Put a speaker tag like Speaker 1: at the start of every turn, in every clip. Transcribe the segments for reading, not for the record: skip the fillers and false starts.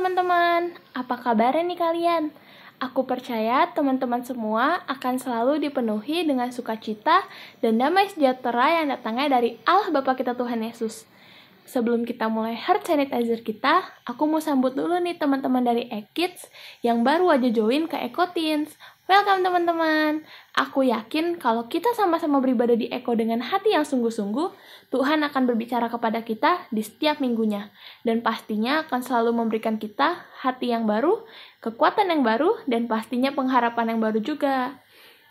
Speaker 1: teman-teman, apa kabarnya nih kalian? Aku percaya teman-teman semua akan selalu dipenuhi dengan sukacita dan damai sejahtera yang datangnya dari Allah Bapa kita Tuhan Yesus. Sebelum kita mulai heart sanitizer kita, aku mau sambut dulu nih teman-teman dari Ekids yang baru aja join ke Eko Teens. Welcome teman-teman. Aku yakin kalau kita sama-sama beribadah di Eko dengan hati yang sungguh-sungguh, Tuhan akan berbicara kepada kita di setiap minggunya. Dan pastinya akan selalu memberikan kita hati yang baru, kekuatan yang baru, dan pastinya pengharapan yang baru juga.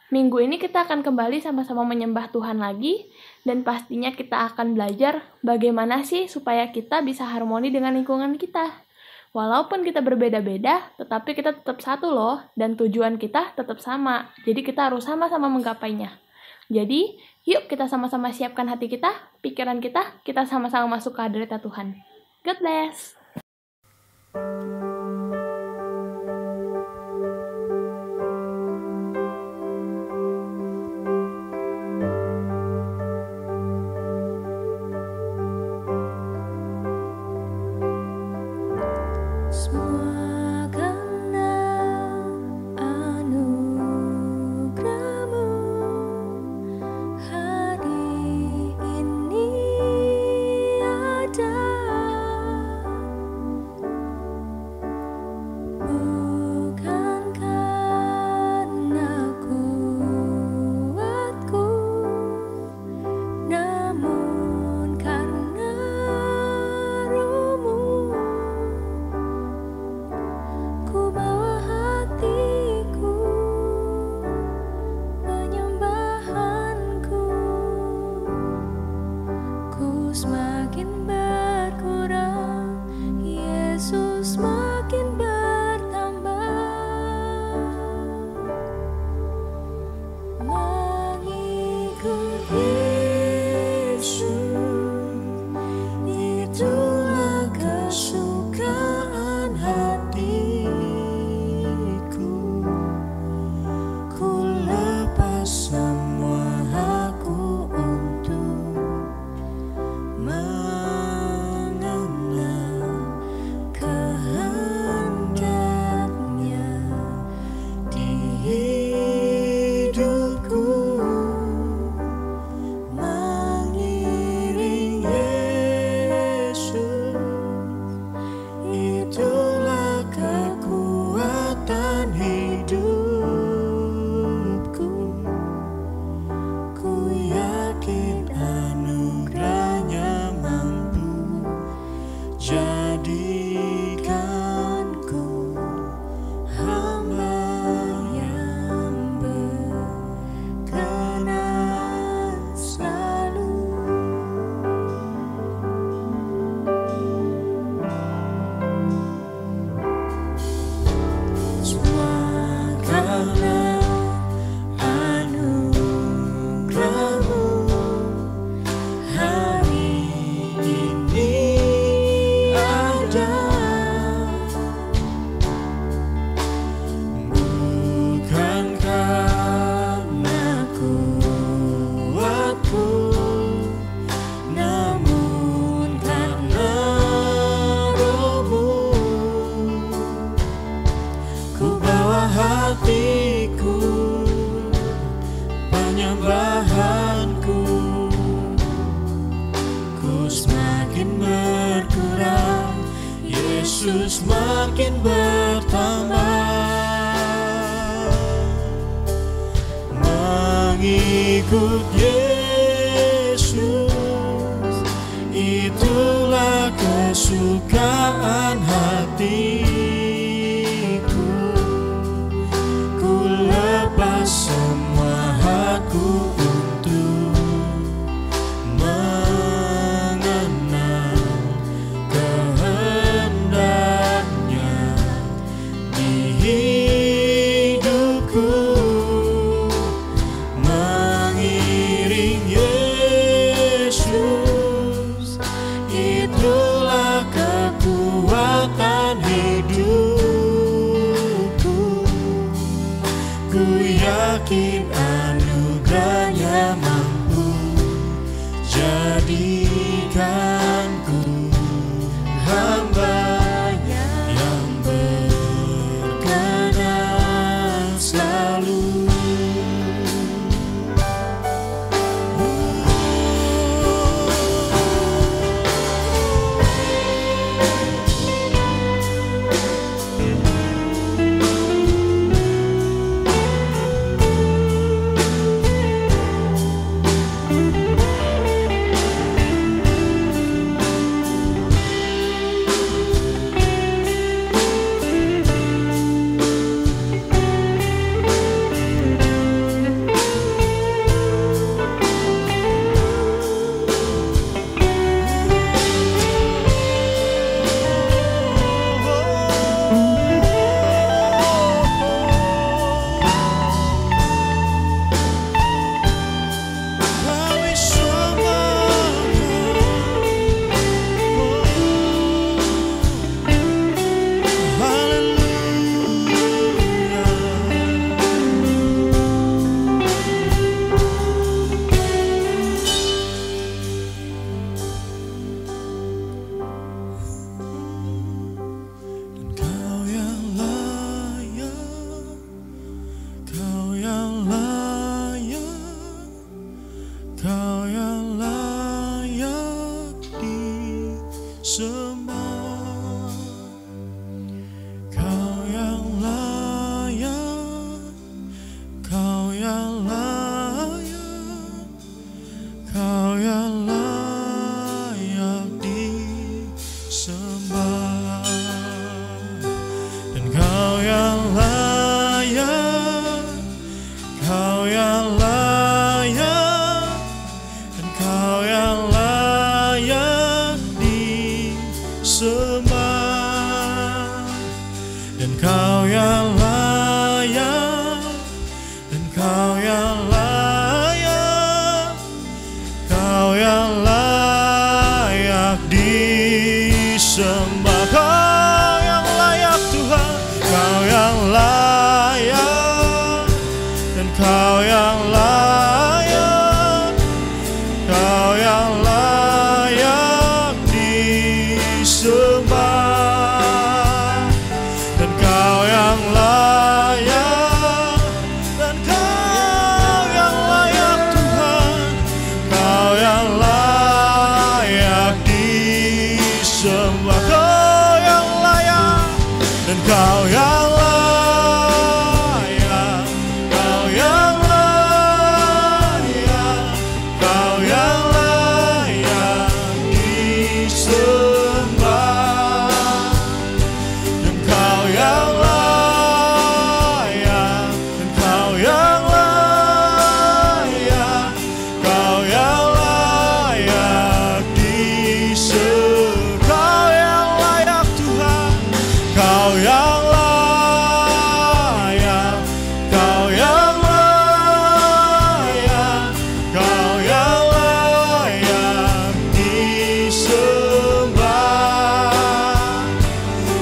Speaker 1: Minggu ini kita akan kembali sama-sama menyembah Tuhan lagi, dan pastinya kita akan belajar bagaimana sih supaya kita bisa harmoni dengan lingkungan kita. Walaupun kita berbeda-beda, tetapi kita tetap satu loh, dan tujuan kita tetap sama. Jadi kita harus sama-sama menggapainya. Jadi, yuk kita sama-sama siapkan hati kita, pikiran kita sama-sama masuk ke hadirat Tuhan. God bless!
Speaker 2: Itulah kekuatan sembah. Kau yang layak, Kau yang layak, Kau yang layak disembah. Dan Kau yang layak, Kau yang layak, dan Kau yang layak disembah. Dan Kau yang layak, dan Kau yang layak, Kau yang layak disembah. Kau yang layak Tuhan, Kau yang layak, dan Kau yang layak, Kau yang layak disembah. Dan Kau yang layak, dan Kau yang layak Tuhan, Kau yang layak disembah. Kau yang layak, dan Kau yang layak, Kau yang layak, Kau yang layak disembah. Dan Kau yang layak, dan Kau yang layak, Kau yang layak disembah. Kau yang layak Tuhan, Kau yang layak, Kau yang layak, Kau yang layak disembah.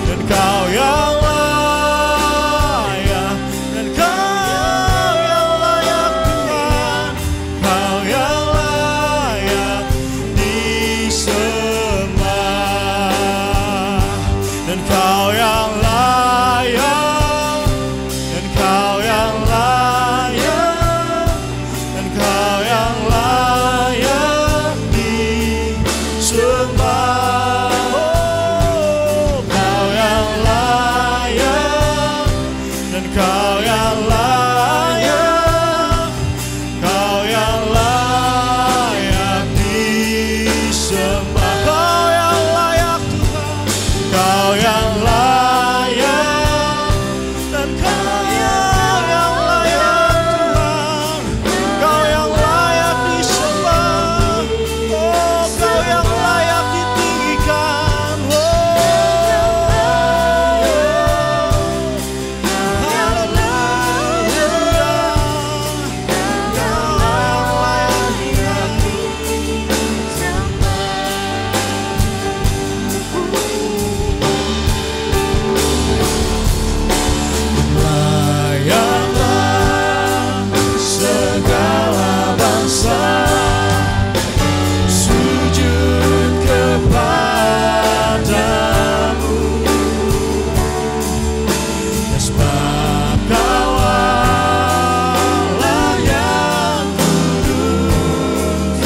Speaker 2: Dan Kau yang layak, dan Kau yang layak Tuhan, Kau yang layak disembah. Dan Kau yang layak, dan Kau yang layak, dan Kau yang layak disembah. Oh, Kau yang layak, dan Kau yang layak, Kau yang layak disembah. Kau yang layak Tuhan, Kau yang layak, dan Kau yang layak Tuhan, Kau yang layak disembah. Oh, Kau yang layak ditinggikan. Oh, haleluya. Kau yang layak layaklah segala bangsa sujud kepadamu. Dan sebab Kau Allah yang kudus,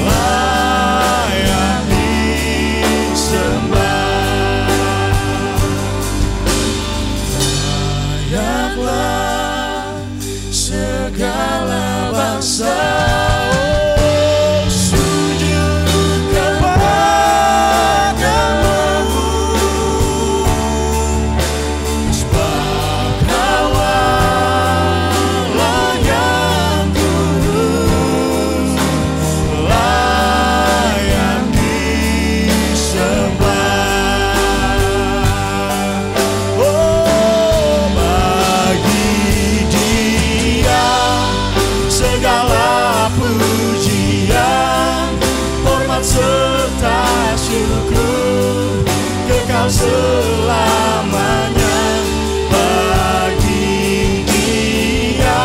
Speaker 2: layak disembah. Layaklah segala bangsa sujud kepadamu. Sebab Kau Allah yang kudus, layak disembah. Oh, bagi Dia segala pujian, hormat serta syukur kekal selamanya. Bagi Dia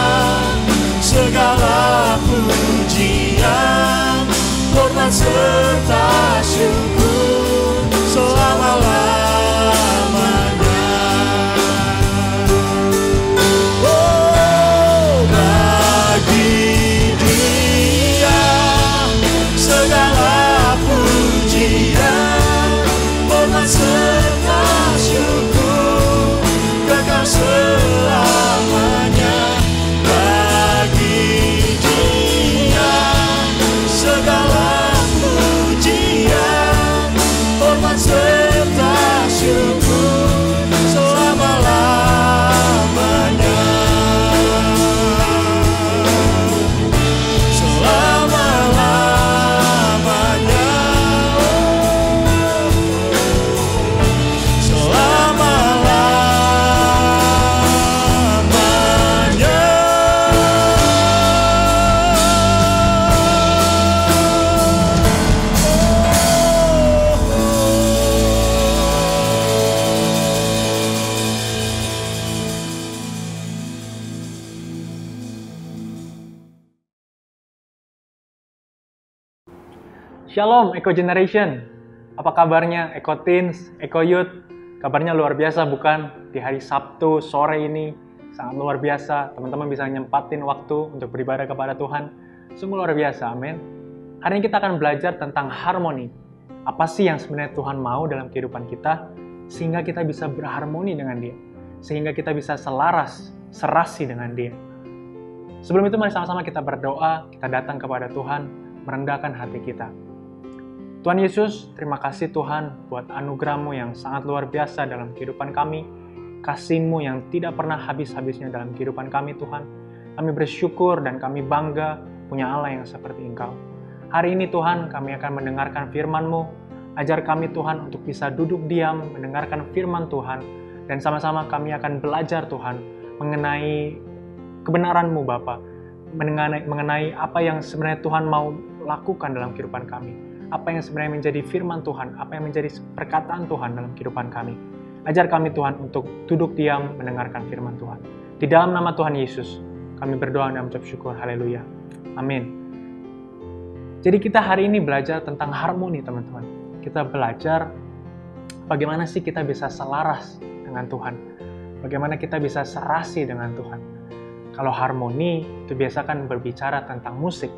Speaker 2: segala pujian, hormat serta syukur selama-lamanya. Oh, bagi Dia segala pujian, serta syukur selama-lamanya. Selama-lamanya. Selama-lamanya.
Speaker 3: Shalom Eco Generation, apa kabarnya Eco Teens, Eco Youth? Kabarnya luar biasa bukan? Di hari Sabtu sore ini sangat luar biasa, teman-teman bisa nyempatin waktu untuk beribadah kepada Tuhan. Sungguh luar biasa, amin. Hari ini kita akan belajar tentang harmoni. Apa sih yang sebenarnya Tuhan mau dalam kehidupan kita, sehingga kita bisa berharmoni dengan Dia, sehingga kita bisa selaras, serasi dengan Dia. Sebelum itu mari sama-sama kita berdoa, kita datang kepada Tuhan, merendahkan hati kita. Tuhan Yesus, terima kasih Tuhan buat anugerah-Mu yang sangat luar biasa dalam kehidupan kami, kasih-Mu yang tidak pernah habis-habisnya dalam kehidupan kami Tuhan. Kami bersyukur dan kami bangga punya Allah yang seperti Engkau. Hari ini Tuhan, kami akan mendengarkan firman-Mu. Ajar kami Tuhan untuk bisa duduk diam, mendengarkan firman Tuhan, dan sama-sama kami akan belajar Tuhan mengenai kebenaran-Mu Bapa, mengenai apa yang sebenarnya Tuhan mau lakukan dalam kehidupan kami. Apa yang sebenarnya menjadi firman Tuhan, apa yang menjadi perkataan Tuhan dalam kehidupan kami. Ajar kami Tuhan untuk duduk diam mendengarkan firman Tuhan. Di dalam nama Tuhan Yesus, kami berdoa dan mengucap syukur. Haleluya. Amin. Jadi kita hari ini belajar tentang harmoni teman-teman. Kita belajar bagaimana sih kita bisa selaras dengan Tuhan. Bagaimana kita bisa serasi dengan Tuhan. Kalau harmoni itu biasa kan berbicara tentang musik.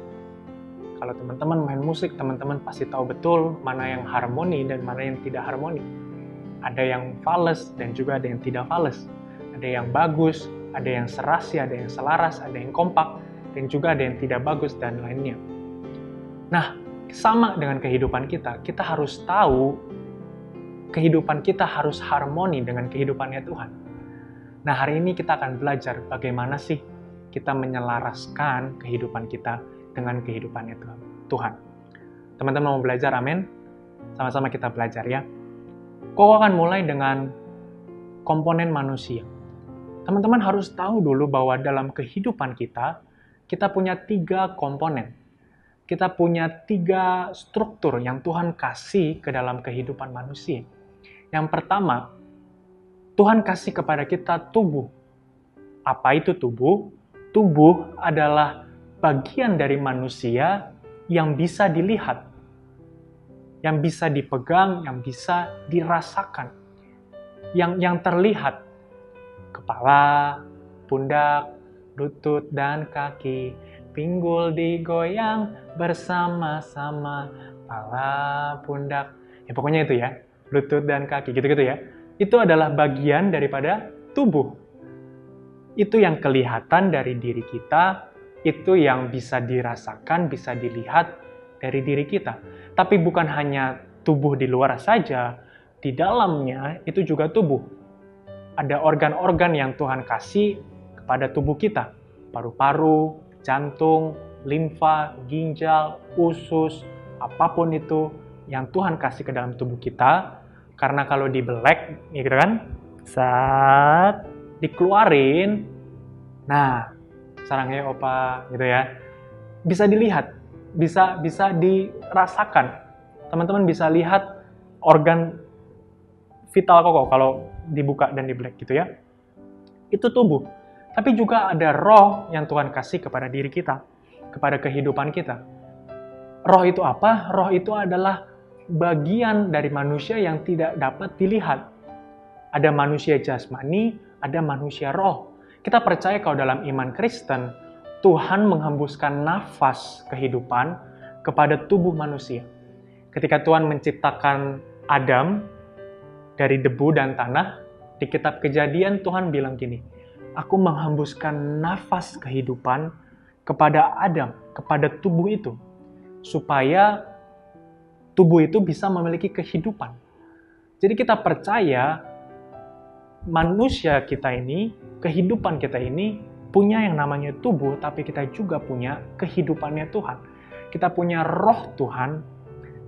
Speaker 3: Kalau teman-teman main musik, teman-teman pasti tahu betul mana yang harmoni dan mana yang tidak harmoni. Ada yang fales dan juga ada yang tidak fales. Ada yang bagus, ada yang serasi, ada yang selaras, ada yang kompak, dan juga ada yang tidak bagus dan lainnya. Nah, sama dengan kehidupan kita harus tahu kehidupan kita harus harmoni dengan kehidupannya Tuhan. Nah, hari ini kita akan belajar bagaimana sih kita menyelaraskan kehidupan kita dengan kehidupannya Tuhan. Teman-teman mau belajar, amin? Sama-sama kita belajar ya. Kok akan mulai dengan komponen manusia. Teman-teman harus tahu dulu bahwa dalam kehidupan kita punya 3 komponen. Kita punya 3 struktur yang Tuhan kasih ke dalam kehidupan manusia. Yang pertama, Tuhan kasih kepada kita tubuh. Apa itu tubuh? Tubuh adalah bagian dari manusia yang bisa dilihat, yang bisa dipegang, yang bisa dirasakan, yang terlihat. Kepala, pundak, lutut, dan kaki, pinggul digoyang bersama-sama, kepala, pundak, ya pokoknya itu ya, lutut dan kaki, gitu-gitu ya. Itu adalah bagian daripada tubuh. Itu yang kelihatan dari diri kita, itu yang bisa dirasakan, bisa dilihat dari diri kita. Tapi bukan hanya tubuh di luar saja, di dalamnya itu juga tubuh. Ada organ-organ yang Tuhan kasih kepada tubuh kita. Paru-paru, jantung, limfa, ginjal, usus, apapun itu yang Tuhan kasih ke dalam tubuh kita. Karena kalau dibelek, gitu kan, saat dikeluarin, nah, sarangnya opa gitu ya, bisa dilihat, bisa dirasakan. Teman-teman bisa lihat organ vital kok kalau dibuka dan dibelek gitu ya. Itu tubuh. Tapi juga ada roh yang Tuhan kasih kepada diri kita, kepada kehidupan kita. Roh itu apa? Roh itu adalah bagian dari manusia yang tidak dapat dilihat. Ada manusia jasmani, ada manusia roh. Kita percaya kalau dalam iman Kristen, Tuhan menghembuskan nafas kehidupan kepada tubuh manusia. Ketika Tuhan menciptakan Adam dari debu dan tanah, di kitab Kejadian Tuhan bilang gini, aku menghembuskan nafas kehidupan kepada Adam, kepada tubuh itu, supaya tubuh itu bisa memiliki kehidupan. Jadi kita percaya manusia kita ini, kehidupan kita ini punya yang namanya tubuh, tapi kita juga punya kehidupannya Tuhan. Kita punya roh Tuhan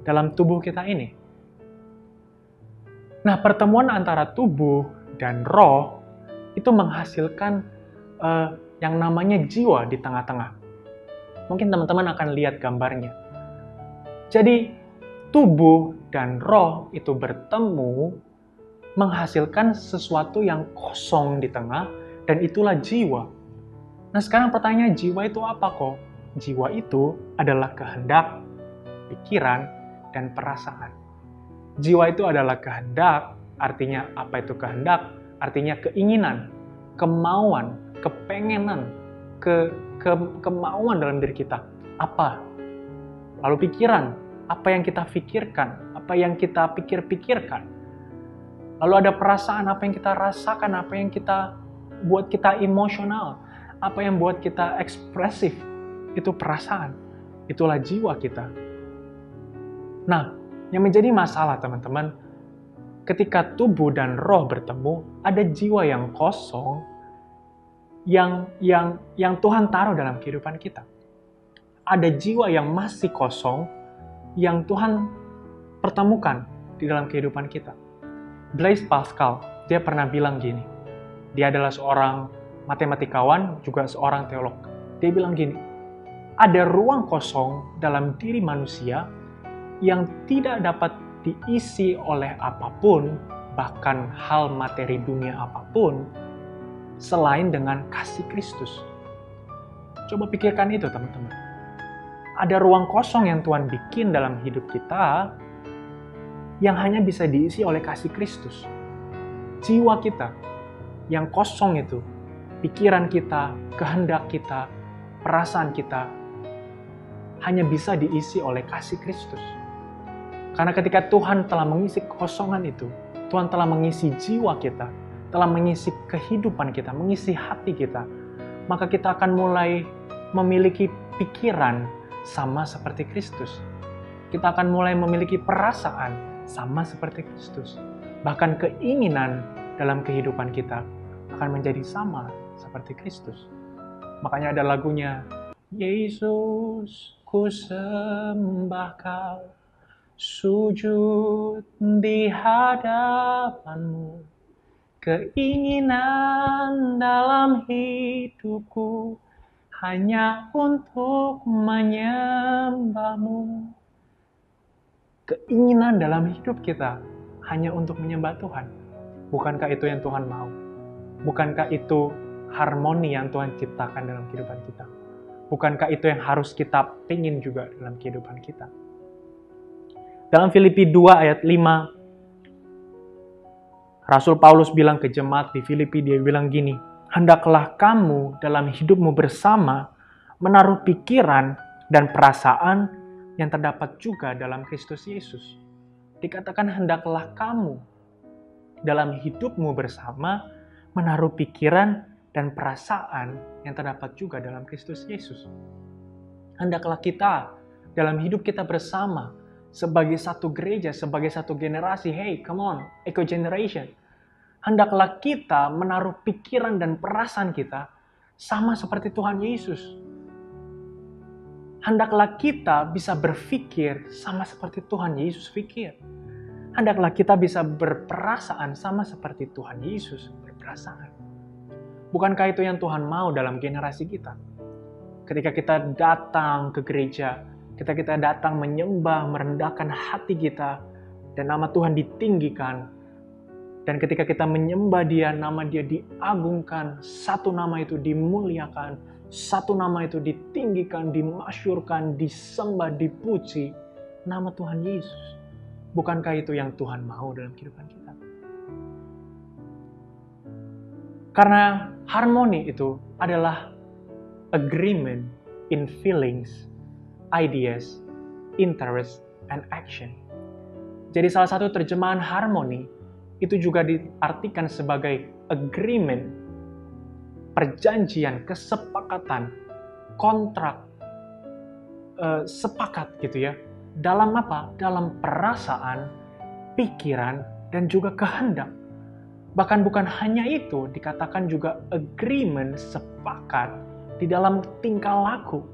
Speaker 3: dalam tubuh kita ini. Nah, pertemuan antara tubuh dan roh itu menghasilkan yang namanya jiwa di tengah-tengah. Mungkin teman-teman akan lihat gambarnya. Jadi, tubuh dan roh itu bertemu menghasilkan sesuatu yang kosong di tengah, dan itulah jiwa. Nah, sekarang pertanyaan, jiwa itu apa kok? Jiwa itu adalah kehendak, pikiran, dan perasaan. Jiwa itu adalah kehendak, artinya apa itu kehendak? Artinya keinginan, kemauan, kepengenan, kemauan dalam diri kita. Apa? Lalu pikiran, apa yang kita pikirkan, apa yang kita pikir-pikirkan. Lalu ada perasaan, apa yang kita rasakan, apa yang buat kita emosional, apa yang buat kita ekspresif. Itu perasaan, itulah jiwa kita. Nah, yang menjadi masalah teman-teman, ketika tubuh dan roh bertemu, ada jiwa yang kosong yang Tuhan taruh dalam kehidupan kita. Ada jiwa yang masih kosong yang Tuhan pertemukan di dalam kehidupan kita. Blaise Pascal, dia pernah bilang gini. Dia adalah seorang matematikawan, juga seorang teolog. Dia bilang gini, ada ruang kosong dalam diri manusia yang tidak dapat diisi oleh apapun, bahkan hal materi dunia apapun, selain dengan kasih Kristus. Coba pikirkan itu, teman-teman. Ada ruang kosong yang Tuhan bikin dalam hidup kita yang hanya bisa diisi oleh kasih Kristus. Jiwa kita yang kosong itu, pikiran kita, kehendak kita, perasaan kita, hanya bisa diisi oleh kasih Kristus. Karena ketika Tuhan telah mengisi kekosongan itu, Tuhan telah mengisi jiwa kita, telah mengisi kehidupan kita, mengisi hati kita, maka kita akan mulai memiliki pikiran sama seperti Kristus. Kita akan mulai memiliki perasaan sama seperti Kristus. Bahkan keinginan dalam kehidupan kita akan menjadi sama seperti Kristus. Makanya ada lagunya, Yesus, ku sembah Kau, sujud di hadapan-Mu. Keinginan dalam hidupku hanya untuk menyembah-Mu. Keinginan dalam hidup kita hanya untuk menyembah Tuhan. Bukankah itu yang Tuhan mau? Bukankah itu harmoni yang Tuhan ciptakan dalam kehidupan kita? Bukankah itu yang harus kita pingin juga dalam kehidupan kita? Dalam Filipi 2 ayat 5, Rasul Paulus bilang ke jemaat di Filipi, dia bilang gini, hendaklah kamu dalam hidupmu bersama menaruh pikiran dan perasaan yang terdapat juga dalam Kristus Yesus. Dikatakan hendaklah kamu dalam hidupmu bersama menaruh pikiran dan perasaan yang terdapat juga dalam Kristus Yesus. Hendaklah kita dalam hidup kita bersama sebagai satu gereja, sebagai satu generasi. Hey, come on, Eco Generation. Hendaklah kita menaruh pikiran dan perasaan kita sama seperti Tuhan Yesus. Hendaklah kita bisa berpikir sama seperti Tuhan Yesus pikir. Hendaklah kita bisa berperasaan sama seperti Tuhan Yesus berperasaan. Bukankah itu yang Tuhan mau dalam generasi kita? Ketika kita datang ke gereja, ketika kita datang menyembah, merendahkan hati kita, dan nama Tuhan ditinggikan, dan ketika kita menyembah Dia, nama Dia diagungkan, satu nama itu dimuliakan, satu nama itu ditinggikan, dimasyurkan, disembah, dipuji, nama Tuhan Yesus. Bukankah itu yang Tuhan mau dalam kehidupan kita? Karena harmoni itu adalah agreement in feelings, ideas, interest, and action. Jadi salah satu terjemahan harmoni itu juga diartikan sebagai agreement, perjanjian, kesepakatan, kontrak, sepakat gitu ya. Dalam apa? Dalam perasaan, pikiran, dan juga kehendak. Bahkan bukan hanya itu, dikatakan juga agreement, sepakat di dalam tingkah laku.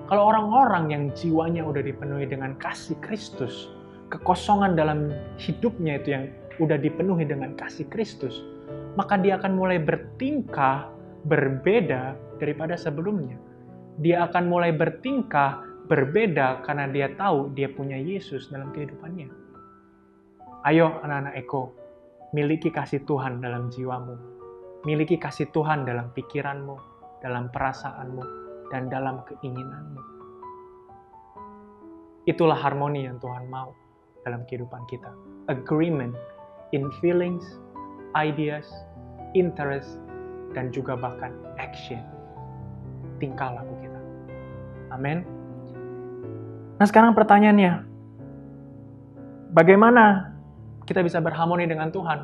Speaker 3: Kalau orang-orang yang jiwanya udah dipenuhi dengan kasih Kristus, kekosongan dalam hidupnya itu yang udah dipenuhi dengan kasih Kristus, maka dia akan mulai bertingkah berbeda daripada sebelumnya. Dia akan mulai bertingkah berbeda karena dia tahu dia punya Yesus dalam kehidupannya. Ayo anak-anak Eko, miliki kasih Tuhan dalam jiwamu. Miliki kasih Tuhan dalam pikiranmu, dalam perasaanmu, dan dalam keinginanmu. Itulah harmoni yang Tuhan mau dalam kehidupan kita. Agreement in feelings, ideas, interest, dan juga bahkan action. Tingkah laku kita. Amin. Nah sekarang pertanyaannya, bagaimana kita bisa berharmoni dengan Tuhan?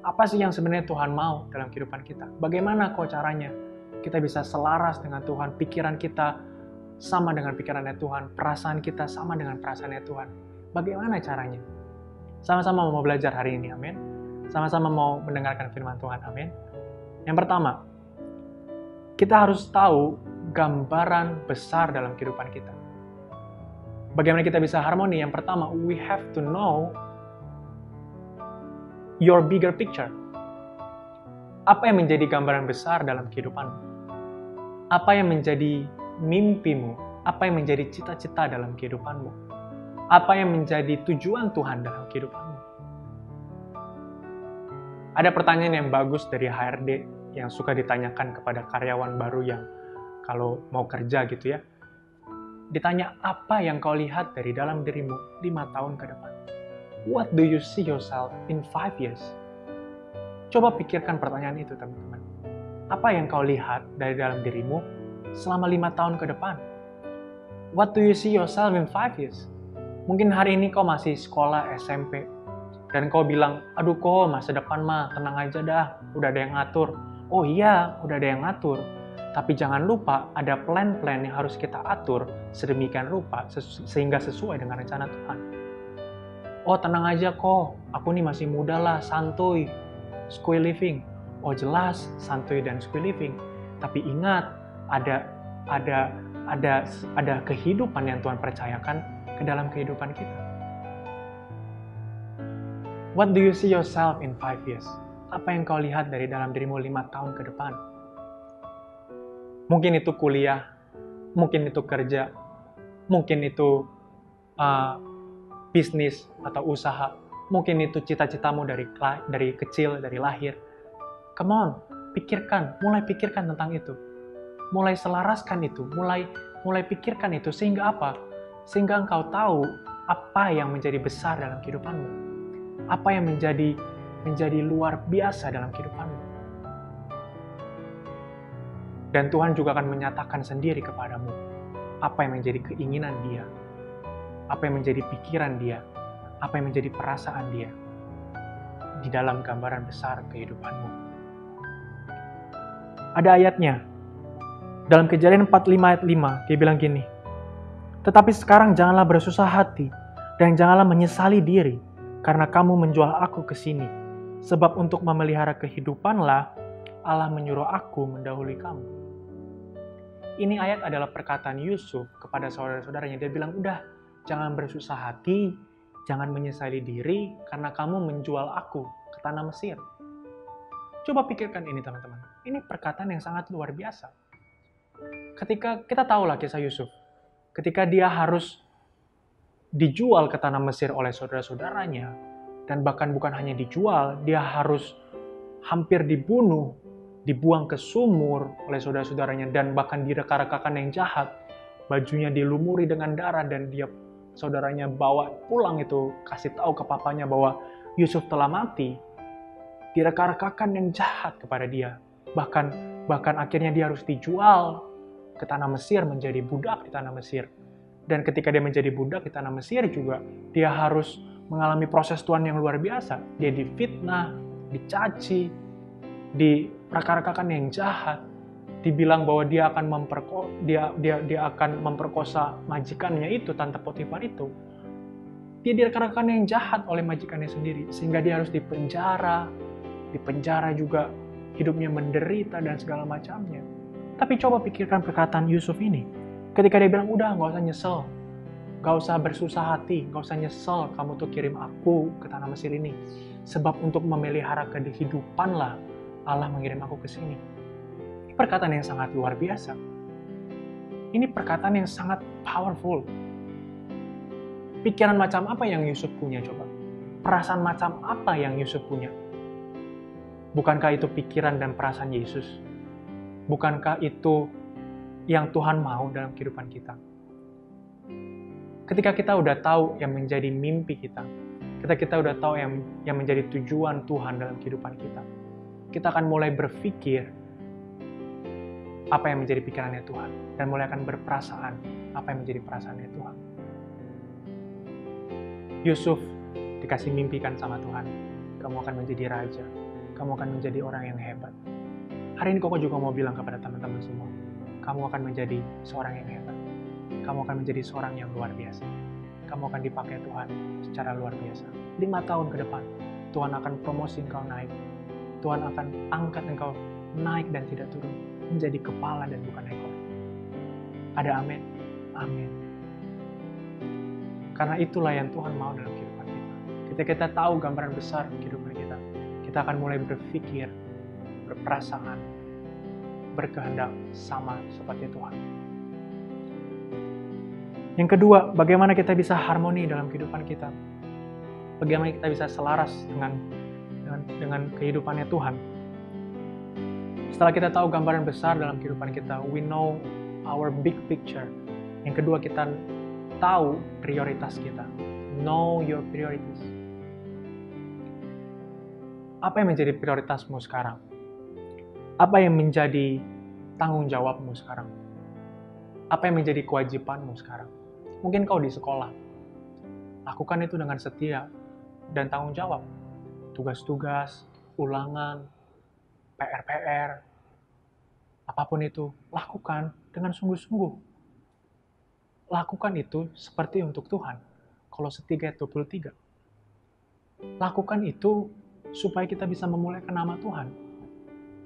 Speaker 3: Apa sih yang sebenarnya Tuhan mau dalam kehidupan kita? Bagaimana kok caranya kita bisa selaras dengan Tuhan, pikiran kita sama dengan pikirannya Tuhan, perasaan kita sama dengan perasaannya Tuhan? Bagaimana caranya? Sama-sama mau belajar hari ini, amin. Sama-sama mau mendengarkan firman Tuhan, amin. Yang pertama, kita harus tahu gambaran besar dalam kehidupan kita. Bagaimana kita bisa harmoni? Yang pertama, we have to know your bigger picture. Apa yang menjadi gambaran besar dalam kehidupanmu? Apa yang menjadi mimpimu? Apa yang menjadi cita-cita dalam kehidupanmu? Apa yang menjadi tujuan Tuhan dalam kehidupanmu? Ada pertanyaan yang bagus dari HRD yang suka ditanyakan kepada karyawan baru yang kalau mau kerja gitu ya. Ditanya, apa yang kau lihat dari dalam dirimu 5 tahun ke depan? What do you see yourself in 5 years? Coba pikirkan pertanyaan itu, teman-teman. Apa yang kau lihat dari dalam dirimu selama 5 tahun ke depan? What do you see yourself in 5 years? Mungkin hari ini kau masih sekolah SMP, dan kau bilang, aduh kok masa depan mah tenang aja dah, udah ada yang ngatur. Oh iya, udah ada yang ngatur. Tapi jangan lupa ada plan-plan yang harus kita atur sedemikian rupa sehingga sesuai dengan rencana Tuhan. Oh tenang aja kok, aku nih masih muda lah, santuy, square living. Oh jelas, santuy dan square living. Tapi ingat, ada kehidupan yang Tuhan percayakan ke dalam kehidupan kita. What do you see yourself in 5 years? Apa yang kau lihat dari dalam dirimu 5 tahun ke depan? Mungkin itu kuliah, mungkin itu kerja, mungkin itu bisnis atau usaha, mungkin itu cita-citamu dari kecil, dari lahir. Come on, mulai pikirkan tentang itu. Mulai selaraskan itu, mulai pikirkan itu, sehingga apa? Sehingga engkau tahu apa yang menjadi besar dalam kehidupanmu. Apa yang menjadi luar biasa dalam kehidupanmu. Dan Tuhan juga akan menyatakan sendiri kepadamu apa yang menjadi keinginan Dia, apa yang menjadi pikiran Dia, apa yang menjadi perasaan Dia di dalam gambaran besar kehidupanmu. Ada ayatnya. Dalam Kejadian 45 ayat 5, dia bilang gini, tetapi sekarang janganlah bersusah hati dan janganlah menyesali diri karena kamu menjual aku ke sini. Sebab untuk memelihara kehidupanlah Allah menyuruh aku mendahului kamu. Ini ayat adalah perkataan Yusuf kepada saudara-saudaranya. Dia bilang, udah, jangan bersusah hati, jangan menyesali diri karena kamu menjual aku ke tanah Mesir. Coba pikirkan ini teman-teman. Ini perkataan yang sangat luar biasa. Ketika kita tahulah kisah Yusuf, ketika dia harus dijual ke tanah Mesir oleh saudara-saudaranya, dan bahkan bukan hanya dijual, dia harus hampir dibunuh, dibuang ke sumur oleh saudara-saudaranya, dan bahkan direka-rekakan yang jahat, bajunya dilumuri dengan darah, dan saudaranya bawa pulang itu, kasih tahu ke papanya bahwa Yusuf telah mati, direka-rekakan yang jahat kepada dia, bahkan akhirnya dia harus dijual ke tanah Mesir, menjadi budak di tanah Mesir. Dan ketika dia menjadi budak di tanah Mesir juga, dia harus mengalami proses Tuhan yang luar biasa. Dia difitnah, dicaci, direka-rekakan yang jahat, dibilang bahwa dia akan memperkosa majikannya itu, Tante Potifar itu. Dia direkan yang jahat oleh majikannya sendiri, sehingga dia harus dipenjara juga, hidupnya menderita dan segala macamnya. Tapi coba pikirkan perkataan Yusuf ini. Ketika dia bilang, udah gak usah nyesel, gak usah bersusah hati, gak usah nyesel kamu tuh kirim aku ke tanah Mesir ini. Sebab untuk memelihara kehidupan lah Allah mengirim aku ke sini. Ini perkataan yang sangat luar biasa. Ini perkataan yang sangat powerful. Pikiran macam apa yang Yusuf punya coba? Perasaan macam apa yang Yusuf punya? Bukankah itu pikiran dan perasaan Yesus? Bukankah itu yang Tuhan mau dalam kehidupan kita? Ketika kita udah tahu yang menjadi mimpi kita, ketika kita udah tahu yang menjadi tujuan Tuhan dalam kehidupan kita akan mulai berpikir apa yang menjadi pikirannya Tuhan, dan mulai akan berperasaan apa yang menjadi perasaannya Tuhan. Yusuf dikasih mimpikan sama Tuhan, kamu akan menjadi raja, kamu akan menjadi orang yang hebat. Hari ini Koko juga mau bilang kepada teman-teman semua, kamu akan menjadi seorang yang hebat, kamu akan menjadi seorang yang luar biasa, kamu akan dipakai Tuhan secara luar biasa. 5 tahun ke depan, Tuhan akan promosi engkau naik, Tuhan akan angkat engkau naik dan tidak turun, menjadi kepala dan bukan ekor. Ada amin? Amin. Karena itulah yang Tuhan mau dalam kehidupan kita. Ketika kita tahu gambaran besar kehidupan kita akan mulai berpikir, berperasaan, berkehendak sama seperti Tuhan. Yang kedua, bagaimana kita bisa harmoni dalam kehidupan kita? Bagaimana kita bisa selaras dengan kehidupannya Tuhan? Setelah kita tahu gambaran besar dalam kehidupan kita, we know our big picture. Yang kedua, kita tahu prioritas kita. Know your priorities. Apa yang menjadi prioritasmu sekarang? Apa yang menjadi tanggung jawabmu sekarang? Apa yang menjadi kewajibanmu sekarang? Mungkin kau di sekolah. Lakukan itu dengan setia dan tanggung jawab. Tugas-tugas, ulangan, PR-PR, apapun itu, lakukan dengan sungguh-sungguh. Lakukan itu seperti untuk Tuhan. Kolose 3:23. Lakukan itu supaya kita bisa memuliakan nama Tuhan.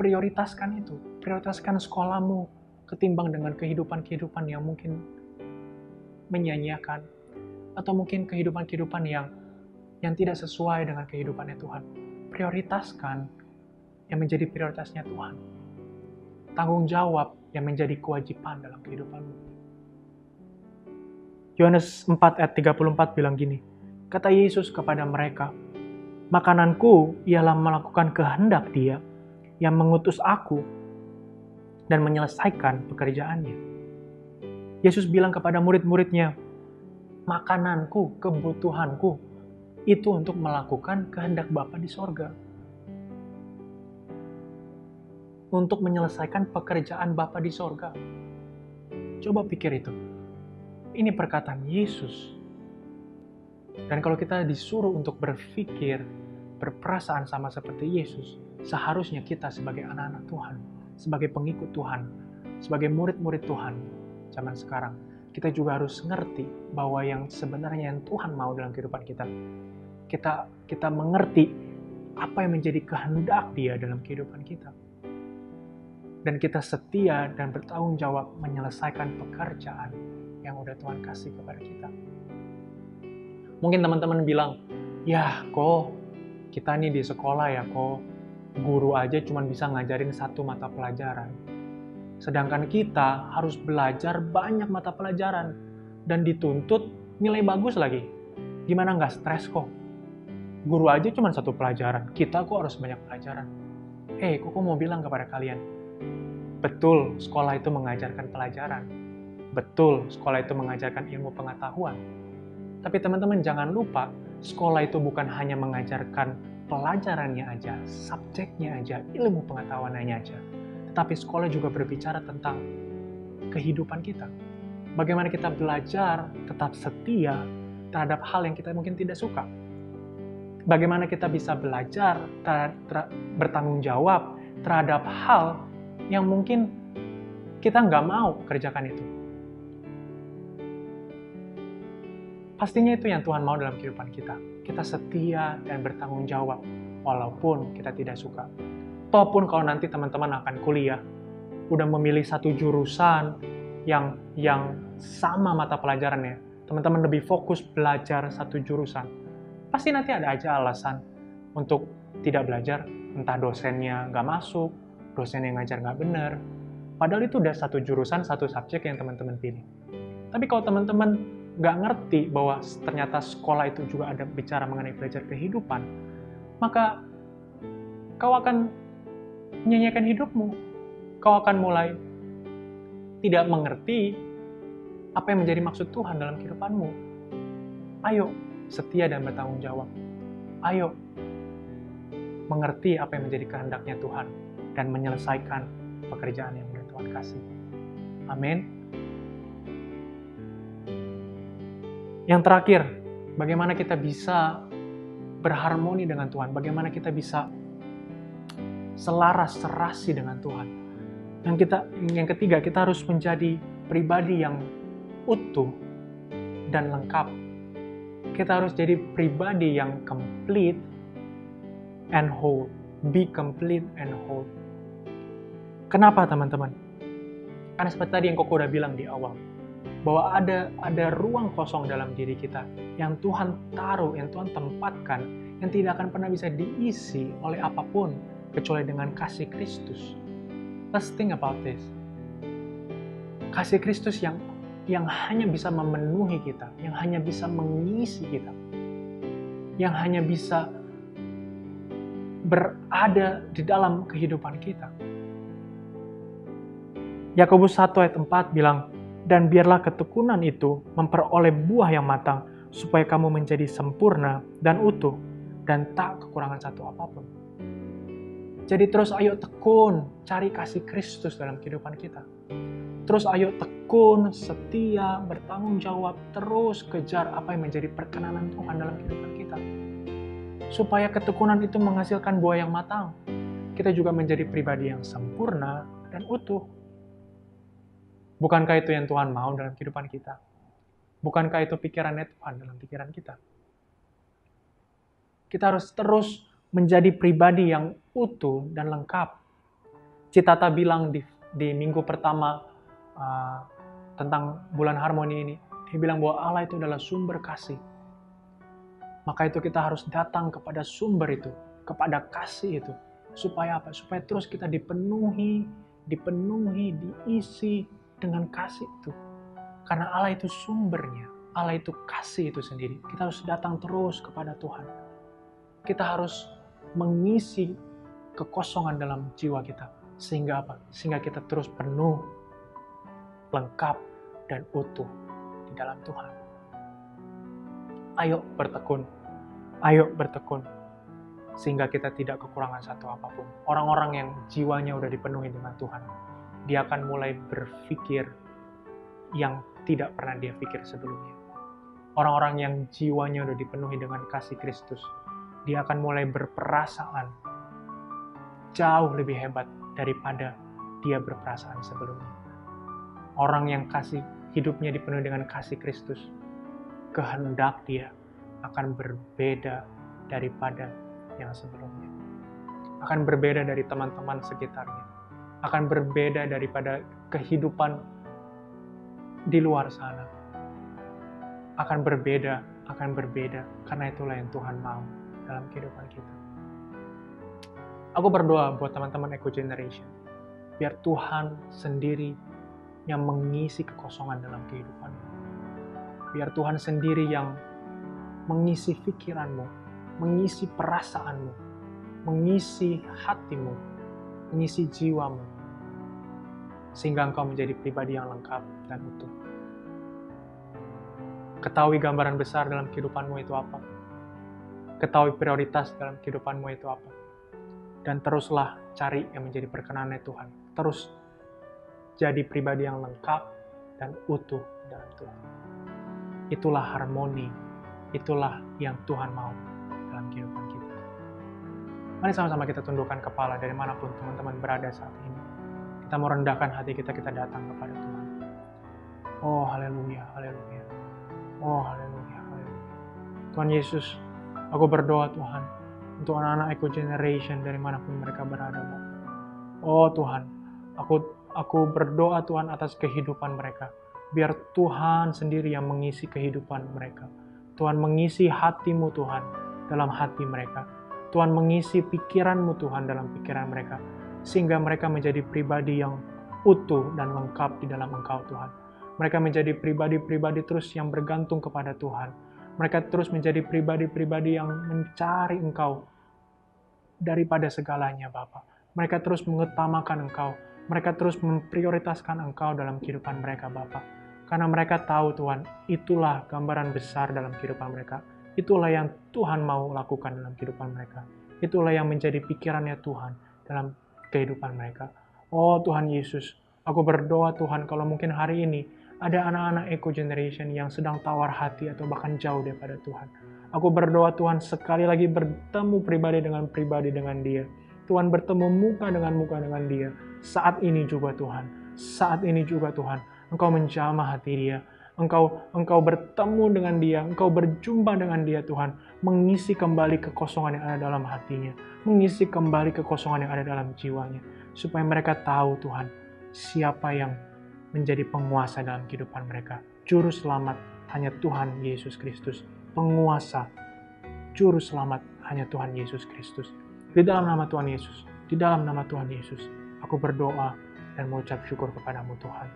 Speaker 3: Prioritaskan itu. Prioritaskan sekolahmu ketimbang dengan kehidupan-kehidupan yang mungkin menyanyiakan, atau mungkin kehidupan-kehidupan yang tidak sesuai dengan kehidupannya Tuhan. Prioritaskan yang menjadi prioritasnya Tuhan. Tanggung jawab yang menjadi kewajiban dalam kehidupanmu. Yohanes 4:34 bilang gini, kata Yesus kepada mereka, makananku ialah melakukan kehendak Dia yang mengutus aku dan menyelesaikan pekerjaannya. Yesus bilang kepada murid-muridnya, makananku, kebutuhanku, itu untuk melakukan kehendak Bapa di sorga. Untuk menyelesaikan pekerjaan Bapa di sorga. Coba pikir itu. Ini perkataan Yesus. Dan kalau kita disuruh untuk berpikir, berperasaan sama seperti Yesus, seharusnya kita sebagai anak-anak Tuhan, sebagai pengikut Tuhan, sebagai murid-murid Tuhan zaman sekarang, kita juga harus ngerti bahwa yang sebenarnya yang Tuhan mau dalam kehidupan kita. Kita mengerti apa yang menjadi kehendak Dia dalam kehidupan kita. Dan kita setia dan bertanggung jawab menyelesaikan pekerjaan yang udah Tuhan kasih kepada kita. Mungkin teman-teman bilang, ya kok kita nih di sekolah ya kok guru aja cuma bisa ngajarin 1 mata pelajaran. Sedangkan kita harus belajar banyak mata pelajaran dan dituntut nilai bagus lagi. Gimana nggak stres kok? Guru aja cuma 1 pelajaran, kita kok harus banyak pelajaran. Kok mau bilang kepada kalian, betul sekolah itu mengajarkan pelajaran. Betul, sekolah itu mengajarkan ilmu pengetahuan. Tapi teman-teman jangan lupa, sekolah itu bukan hanya mengajarkan pelajarannya aja, subjeknya aja, ilmu pengetahuannya aja. Tetapi sekolah juga berbicara tentang kehidupan kita. Bagaimana kita belajar tetap setia terhadap hal yang kita mungkin tidak suka. Bagaimana kita bisa belajar bertanggung jawab terhadap hal yang mungkin kita nggak mau kerjakan itu. Pastinya itu yang Tuhan mau dalam kehidupan kita. Kita setia dan bertanggung jawab, walaupun kita tidak suka. Ataupun kalau nanti teman-teman akan kuliah, udah memilih satu jurusan yang sama mata pelajarannya, teman-teman lebih fokus belajar satu jurusan, pasti nanti ada aja alasan untuk tidak belajar, entah dosennya nggak masuk, dosen yang ngajar nggak benar, padahal itu udah satu jurusan, satu subjek yang teman-teman pilih. Tapi kalau teman-teman nggak ngerti bahwa ternyata sekolah itu juga ada bicara mengenai belajar kehidupan, maka kau akan menyanyiakan hidupmu. Kau akan mulai tidak mengerti apa yang menjadi maksud Tuhan dalam kehidupanmu. Ayo, setia dan bertanggung jawab. Ayo, mengerti apa yang menjadi kehendaknya Tuhan dan menyelesaikan pekerjaan yang boleh Tuhan kasih. Amin. Yang terakhir, bagaimana kita bisa berharmoni dengan Tuhan, bagaimana kita bisa selaras, serasi dengan Tuhan. Yang ketiga, kita harus menjadi pribadi yang utuh dan lengkap. Kita harus jadi pribadi yang complete and whole. Be complete and whole. Kenapa teman-teman? Karena seperti tadi yang Koko udah bilang di awal, bahwa ada ruang kosong dalam diri kita yang Tuhan taruh, yang Tuhan tempatkan, yang tidak akan pernah bisa diisi oleh apapun kecuali dengan kasih Kristus. Let's think about this. Kasih Kristus yang hanya bisa memenuhi kita, yang hanya bisa mengisi kita, yang hanya bisa berada di dalam kehidupan kita. Yakobus 1 ayat 4 bilang, dan biarlah ketekunan itu memperoleh buah yang matang, supaya kamu menjadi sempurna dan utuh, dan tak kekurangan satu apapun. Jadi terus ayo tekun, cari kasih Kristus dalam kehidupan kita. Terus ayo tekun, setia, bertanggung jawab, terus kejar apa yang menjadi perkenanan Tuhan dalam kehidupan kita. Supaya ketekunan itu menghasilkan buah yang matang. Kita juga menjadi pribadi yang sempurna dan utuh. Bukankah itu yang Tuhan mau dalam kehidupan kita? Bukankah itu pikirannya Tuhan dalam pikiran kita? Kita harus terus menjadi pribadi yang utuh dan lengkap. Citata bilang di minggu pertama tentang bulan harmoni ini, dia bilang bahwa Allah itu adalah sumber kasih. Maka itu kita harus datang kepada sumber itu, kepada kasih itu. Supaya apa? Supaya terus kita dipenuhi, diisi dengan kasih itu. Karena Allah itu sumbernya, Allah itu kasih itu sendiri. Kita harus datang terus kepada Tuhan. Kita harus mengisi kekosongan dalam jiwa kita. Sehingga apa? Sehingga kita terus penuh, lengkap, dan utuh di dalam Tuhan. Ayo bertekun. Ayo bertekun. Sehingga kita tidak kekurangan satu apapun. Orang-orang yang jiwanya udah dipenuhi dengan Tuhan, dia akan mulai berpikir yang tidak pernah dia pikir sebelumnya. Orang-orang yang jiwanya udah dipenuhi dengan kasih Kristus, dia akan mulai berperasaan jauh lebih hebat daripada dia berperasaan sebelumnya. Orang yang kasih hidupnya dipenuhi dengan kasih Kristus, kehendak dia akan berbeda daripada yang sebelumnya. Akan berbeda dari teman-teman sekitarnya. Akan berbeda daripada kehidupan di luar sana. Akan berbeda, karena itulah yang Tuhan mau dalam kehidupan kita. Aku berdoa buat teman-teman Eco Generation, biar Tuhan sendiri yang mengisi kekosongan dalam kehidupanmu. Biar Tuhan sendiri yang mengisi pikiranmu, mengisi perasaanmu, mengisi hatimu, mengisi jiwamu, sehingga engkau menjadi pribadi yang lengkap dan utuh. Ketahui gambaran besar dalam kehidupanmu itu apa. Ketahui prioritas dalam kehidupanmu itu apa. Dan teruslah cari yang menjadi perkenannya Tuhan. Terus jadi pribadi yang lengkap dan utuh dalam Tuhan. Itulah harmoni, itulah yang Tuhan mau dalam kehidupan kita. Mari sama-sama kita tundukkan kepala dari manapun teman-teman berada saat ini. Kita mau rendahkan hati kita datang kepada Tuhan. Oh haleluya, haleluya. Oh haleluya, haleluya. Tuhan Yesus, aku berdoa Tuhan, untuk anak-anak Eco Generation dari manapun mereka berada, Bapak. Oh Tuhan, aku berdoa Tuhan atas kehidupan mereka. Biar Tuhan sendiri yang mengisi kehidupan mereka. Tuhan mengisi hati-Mu Tuhan dalam hati mereka. Tuhan mengisi pikiran-Mu Tuhan dalam pikiran mereka. Sehingga mereka menjadi pribadi yang utuh dan lengkap di dalam Engkau Tuhan. Mereka menjadi pribadi-pribadi terus yang bergantung kepada Tuhan. Mereka terus menjadi pribadi-pribadi yang mencari Engkau daripada segalanya Bapa. Mereka terus mengutamakan Engkau. Mereka terus memprioritaskan Engkau dalam kehidupan mereka Bapa. Karena mereka tahu Tuhan, itulah gambaran besar dalam kehidupan mereka. Itulah yang Tuhan mau lakukan dalam kehidupan mereka. Itulah yang menjadi pikirannya Tuhan dalam kehidupan mereka. Oh Tuhan Yesus, aku berdoa Tuhan kalau mungkin hari ini ada anak-anak Eco Generation yang sedang tawar hati atau bahkan jauh daripada Tuhan. Aku berdoa Tuhan sekali lagi bertemu pribadi dengan dia. Tuhan bertemu muka dengan dia. Saat ini juga Tuhan, Engkau menjamah hati dia. Engkau bertemu dengan dia, Engkau berjumpa dengan dia Tuhan, mengisi kembali kekosongan yang ada dalam hatinya, mengisi kembali kekosongan yang ada dalam jiwanya, supaya mereka tahu Tuhan, siapa yang menjadi penguasa dalam kehidupan mereka. Juru selamat hanya Tuhan Yesus Kristus. Penguasa, juru selamat hanya Tuhan Yesus Kristus. Di dalam nama Tuhan Yesus, aku berdoa dan mengucap syukur kepadamu Tuhan.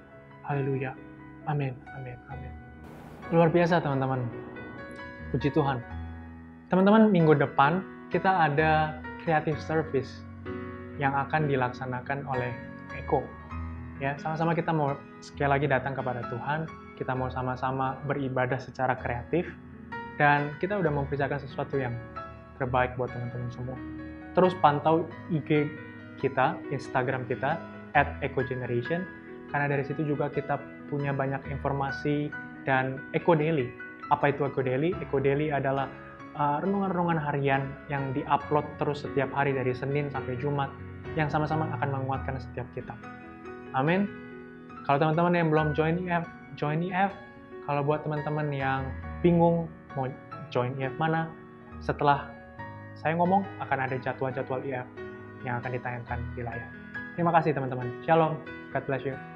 Speaker 3: Haleluya. Amin. Luar biasa teman-teman. Puji Tuhan. Teman-teman, minggu depan kita ada creative service yang akan dilaksanakan oleh Eko. Ya, sama-sama kita mau sekali lagi datang kepada Tuhan. Kita mau sama-sama beribadah secara kreatif. Dan kita udah mempersiapkan sesuatu yang terbaik buat teman-teman semua. Terus pantau IG kita, Instagram kita, @ecogeneration. Karena dari situ juga kita punya banyak informasi dan Eco Daily. Apa itu Eco Daily? Eco Daily adalah renungan-renungan harian yang diupload terus setiap hari dari Senin sampai Jumat yang sama-sama akan menguatkan setiap kita. Amin. Kalau teman-teman yang belum join EF. Kalau buat teman-teman yang bingung mau join EF mana, setelah saya ngomong akan ada jadwal-jadwal EF yang akan ditayangkan di layar. Terima kasih teman-teman. Shalom. God bless you.